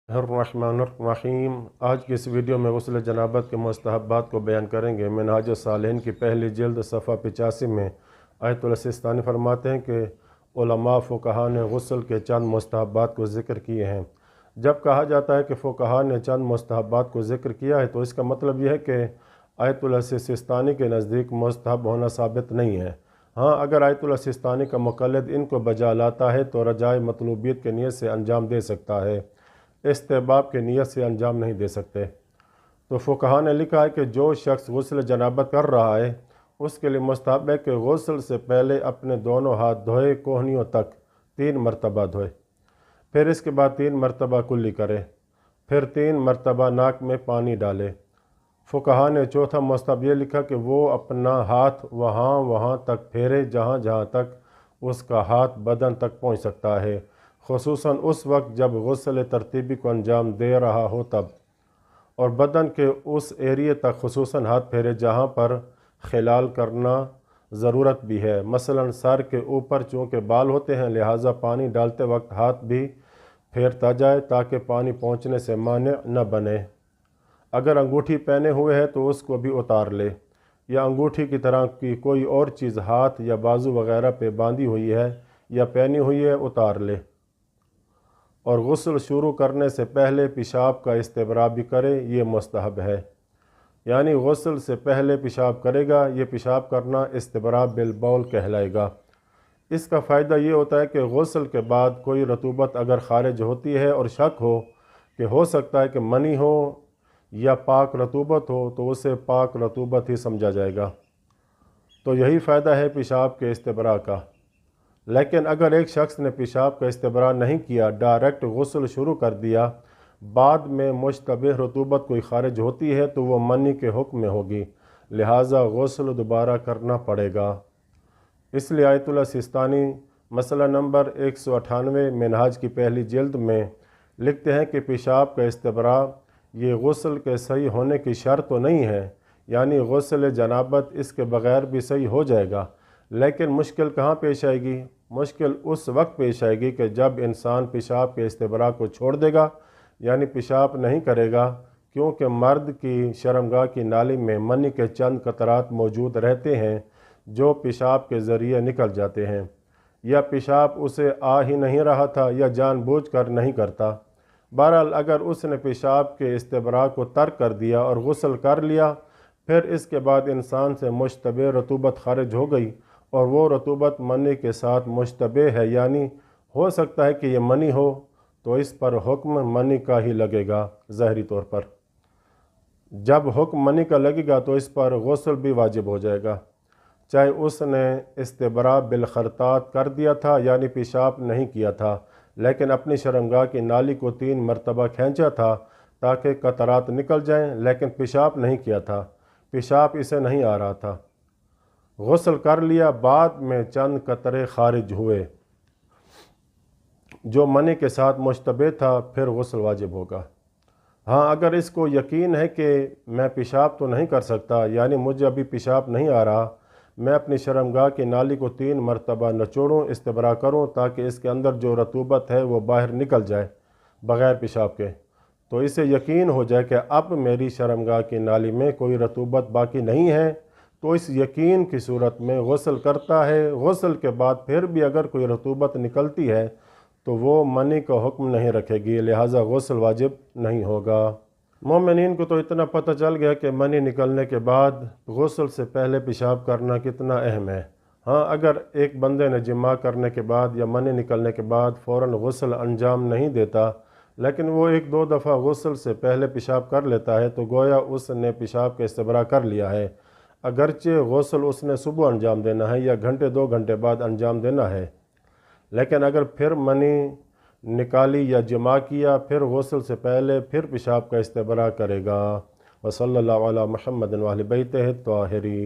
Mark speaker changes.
Speaker 1: الرحمن آج کی اس ویڈیو میں غسل جنابت کے مستحبات کو بیان کریں گے۔ منہاج الصالحین کی پہلی جلد صفحہ 85 میں آیت اللہ سستانی فرماتے ہیں کہ علماء فقہا نے غسل کے چند مستحبات کو ذکر کیے ہیں۔ جب کہا جاتا ہے کہ فقہا نے چند مستحبات کو ذکر کیا ہے تو اس کا مطلب یہ ہے کہ آیت اللہ سستانی کے نزدیک مستحب ہونا ثابت نہیں ہے۔ ہاں، اگر آیت اللہ سستانی کا مقلد ان کو بجا لاتا ہے تو رجائے مطلوبیت کے نیت سے انجام دے سکتا ہے، استحباب کے نیت سے انجام نہیں دے سکتے۔ تو فقہا نے لکھا ہے کہ جو شخص غسل جنابت کر رہا ہے اس کے لیے مستحب ہے کہ غسل سے پہلے اپنے دونوں ہاتھ دھوئے، کوہنیوں تک 3 مرتبہ دھوئے، پھر اس کے بعد 3 مرتبہ کلی کرے، پھر 3 مرتبہ ناک میں پانی ڈالے۔ فقہا نے چوتھا مستحب یہ لکھا کہ وہ اپنا ہاتھ وہاں تک پھیرے جہاں تک اس کا ہاتھ بدن تک پہنچ سکتا ہے، خصوصاً اس وقت جب غسل ترتیبی کو انجام دے رہا ہو تب، اور بدن کے اس ایریے تک خصوصاً ہاتھ پھیرے جہاں پر خلال کرنا ضرورت بھی ہے، مثلا سر کے اوپر چونکہ بال ہوتے ہیں لہٰذا پانی ڈالتے وقت ہاتھ بھی پھیرتا جائے تاکہ پانی پہنچنے سے مانع نہ بنے۔ اگر انگوٹھی پہنے ہوئے ہے تو اس کو بھی اتار لے، یا انگوٹھی کی طرح کی کوئی اور چیز ہاتھ یا بازو وغیرہ پہ باندھی ہوئی ہے یا پہنی ہوئی ہے اتار لے، اور غسل شروع کرنے سے پہلے پیشاب کا استبراء بھی کرے، یہ مستحب ہے۔ یعنی غسل سے پہلے پیشاب کرے گا، یہ پیشاب کرنا استبراء بالبول کہلائے گا۔ اس کا فائدہ یہ ہوتا ہے کہ غسل کے بعد کوئی رطوبت اگر خارج ہوتی ہے اور شک ہو کہ ہو سکتا ہے کہ منی ہو یا پاک رطوبت ہو تو اسے پاک رطوبت ہی سمجھا جائے گا، تو یہی فائدہ ہے پیشاب کے استبراء کا۔ لیکن اگر ایک شخص نے پیشاب کا استبراء نہیں کیا، ڈائریکٹ غسل شروع کر دیا، بعد میں مشتبہ رطوبت کوئی خارج ہوتی ہے تو وہ منی کے حکم میں ہوگی، لہٰذا غسل دوبارہ کرنا پڑے گا۔ اس لیے آیت اللہ سستانی مسئلہ نمبر 198 منہاج کی پہلی جلد میں لکھتے ہیں کہ پیشاب کا استبراء یہ غسل کے صحیح ہونے کی شرط تو نہیں ہے، یعنی غسل جنابت اس کے بغیر بھی صحیح ہو جائے گا، لیکن مشکل کہاں پیش آئے گی؟ مشکل اس وقت پیش آئے گی کہ جب انسان پیشاب کے استبراء کو چھوڑ دے گا، یعنی پیشاب نہیں کرے گا، کیونکہ مرد کی شرمگاہ کی نالی میں منی کے چند قطرات موجود رہتے ہیں جو پیشاب کے ذریعے نکل جاتے ہیں، یا پیشاب اسے آ ہی نہیں رہا تھا یا جان بوجھ کر نہیں کرتا۔ بہرحال اگر اس نے پیشاب کے استبراء کو ترک کر دیا اور غسل کر لیا، پھر اس کے بعد انسان سے مشتبہ رطوبت خارج ہو گئی اور وہ رطوبت منی کے ساتھ مشتبہ ہے، یعنی ہو سکتا ہے کہ یہ منی ہو، تو اس پر حکم منی کا ہی لگے گا ظاہری طور پر۔ جب حکم منی کا لگے گا تو اس پر غسل بھی واجب ہو جائے گا، چاہے اس نے استبراء بالخرطات کر دیا تھا یعنی پیشاب نہیں کیا تھا، لیکن اپنی شرمگاہ کی نالی کو 3 مرتبہ کھینچا تھا تاکہ قطرات نکل جائیں، لیکن پیشاب نہیں کیا تھا، پیشاب اسے نہیں آ رہا تھا، غسل کر لیا، بعد میں چند قطرے خارج ہوئے جو منی کے ساتھ مشتبہ تھا، پھر غسل واجب ہوگا۔ ہاں، اگر اس کو یقین ہے کہ میں پیشاب تو نہیں کر سکتا، یعنی مجھے ابھی پیشاب نہیں آ رہا، میں اپنی شرمگاہ کی نالی کو 3 مرتبہ نچوڑوں، استبراء کروں تاکہ اس کے اندر جو رطوبت ہے وہ باہر نکل جائے بغیر پیشاب کے، تو اسے یقین ہو جائے کہ اب میری شرمگاہ کی نالی میں کوئی رطوبت باقی نہیں ہے، تو اس یقین کی صورت میں غسل کرتا ہے۔ غسل کے بعد پھر بھی اگر کوئی رطوبت نکلتی ہے تو وہ منی کا حکم نہیں رکھے گی، لہٰذا غسل واجب نہیں ہوگا۔ مومنین کو تو اتنا پتہ چل گیا کہ منی نکلنے کے بعد غسل سے پہلے پیشاب کرنا کتنا اہم ہے۔ ہاں، اگر ایک بندے نے جماع کرنے کے بعد یا منی نکلنے کے بعد فوراً غسل انجام نہیں دیتا، لیکن وہ 1-2 دفعہ غسل سے پہلے پیشاب کر لیتا ہے تو گویا اس نے پیشاب کا استبراء کر لیا ہے، اگرچہ غسل اس نے صبح انجام دینا ہے یا گھنٹے 2 گھنٹے بعد انجام دینا ہے، لیکن اگر پھر منی نکالی یا جماع کیا، پھر غسل سے پہلے پھر پیشاب کا استبراء کرے گا۔ وصلی اللہ علی محمد و اہل بیتہ الطاہرین۔